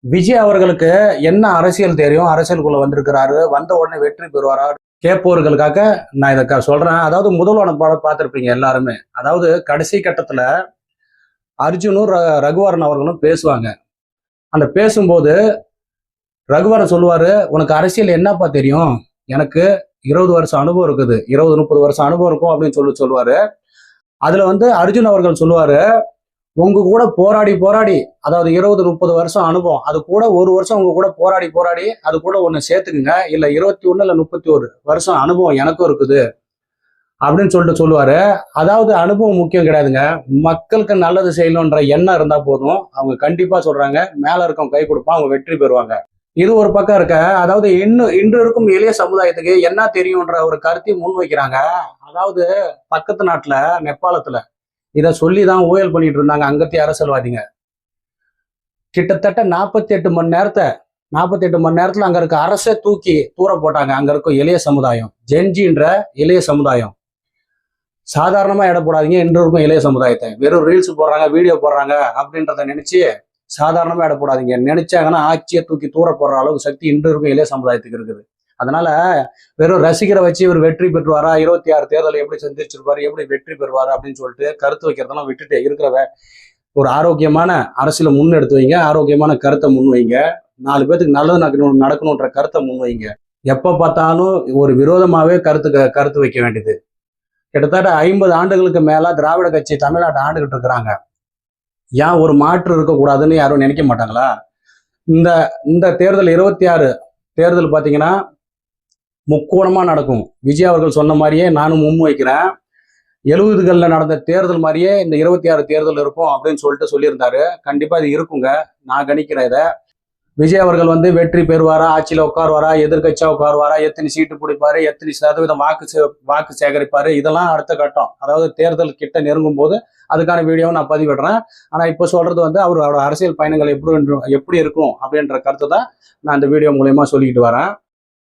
விஜய் அவர்களுக்கு என்ன அரசியல் தெரியும்? அரசியலுக்குள்ள வந்திருக்கிறாரு, வந்த உடனே வெற்றி பெறுவாரா கேட்பவர்களுக்காக நான் இதை சொல்றேன். அதாவது முதல்வன படம் பார்த்திருப்பீங்க எல்லாருமே. அதாவது கடைசி கட்டத்துல அர்ஜுனும் ரகுவரன் அவர்களும் பேசுவாங்க. அந்த பேசும்போது ரகுவரன் சொல்லுவாரு, உனக்கு அரசியல் என்னப்பா தெரியும்? எனக்கு 20 வருஷம் அனுபவம் இருக்குது, 20-30 வருஷம் அனுபவம் இருக்கும் அப்படின்னு சொல்லுவாரு. அதுல அர்ஜுன் அவர்கள் சொல்லுவாரு, உங்க கூட போராடி போராடி, அதாவது 20-30 வருஷம் அனுபவம், அது கூட ஒரு வருஷம் உங்க கூட போராடி போராடி அது கூட ஒண்ணு சேர்த்துக்குங்க, இல்ல 21 இல்ல 31 வருஷம் அனுபவம் எனக்கும் இருக்குது அப்படின்னு சொல்லுவாரு. அதாவது அனுபவம் முக்கியம் கிடையாதுங்க, மக்களுக்கு நல்லது செய்யணும்ன்ற எண்ணம் இருந்தா போதும். அவங்க கண்டிப்பா சொல்றாங்க, மேல இருக்கவங்க கை கொடுப்பான், அவங்க வெற்றி பெறுவாங்க. இது ஒரு பக்கம் இருக்க, அதாவது இன்று இருக்கும் எளிய சமுதாயத்துக்கு என்ன தெரியும்ன்ற ஒரு கருத்தை முன்வைக்கிறாங்க. அதாவது பக்கத்து நாட்டுல நேபாளத்துல இதை சொல்லிதான் ஊழல் பண்ணிட்டு இருந்தாங்க அங்கத்திய அரசியல்வாதிங்க. கிட்டத்தட்ட 48 மணி நேரத்துல அங்க இருக்க அரசை தூக்கி தூர போட்டாங்க. அங்க இருக்கும் எளிய சமுதாயம், ஜென்ஜின்ற எளிய சமுதாயம். சாதாரணமா இட போடாதீங்க இன்று இருக்கும் இளைய சமுதாயத்தை. வெறும் ரீல்ஸ் போடுறாங்க, வீடியோ போடுறாங்க அப்படின்றத நினைச்சு சாதாரணமா இட போடாதீங்க. நினைச்சாங்கன்னா ஆட்சியை தூக்கி தூர போடுற அளவுக்கு சக்தி இன்று இருக்கும் இளைய சமுதாயத்துக்கு இருக்குது. அதனால வெறும் ரசிகரை வச்சு இவர் வெற்றி பெற்றுவாரா, 26 தேர்தலை எப்படி சந்திச்சிருப்பாரு, எப்படி வெற்றி பெறுவாரு அப்படின்னு சொல்லிட்டு கருத்து வைக்கிறதெல்லாம் விட்டுட்டு இருக்கிற ஒரு ஆரோக்கியமான அரசியலை முன்னெடுத்து வைங்க, ஆரோக்கியமான கருத்தை முன்வைங்க, 4 பேத்துக்கு நல்லது நடக்கணுன்ற கருத்தை முன்வைங்க. எப்ப பார்த்தாலும் ஒரு விரோதமாவே கருத்து வைக்க வேண்டியது. கிட்டத்தட்ட 50 ஆண்டுகளுக்கு மேல திராவிட கட்சி தமிழ்நாட்டை ஆண்டுகிட்டு இருக்கிறாங்க. ஏன் ஒரு மாற்று இருக்கக்கூடாதுன்னு யாரும் நினைக்க மாட்டாங்களா? இந்த இந்த தேர்தல் 26 தேர்தல் பார்த்தீங்கன்னா முக்கோணமா நடக்கும். விஜய் அவர்கள் சொன்ன மாதிரியே நானும் முன்வைக்கிறேன். 70களில் நடந்த தேர்தல் மாதிரியே இந்த 26 தேர்தல் இருக்கும் அப்படின்னு சொல்லியிருந்தாரு. கண்டிப்பா இது இருக்குங்க, நான் கணிக்கிறேன் இதை. விஜய் அவர்கள் வெற்றி பெறுவாரா, ஆட்சியில உட்காருவாரா, எதிர்கட்சியா உட்காருவாரா, எத்தனை சீட்டு பிடிப்பாரு, எத்தனை சதவீதம் வாக்கு சேகரிப்பாரு, இதெல்லாம் அடுத்த கட்டம். அதாவது தேர்தல் கிட்ட நெருங்கும் போது அதுக்கான வீடியோவை நான் பதிவிடுறேன். ஆனா இப்ப சொல்றது அவரோட அரசியல் பயணங்கள் எப்படி இருக்கும் அப்படின்ற கருத்தை தான் நான் இந்த வீடியோ மூலயமா சொல்லிக்கிட்டு வரேன்.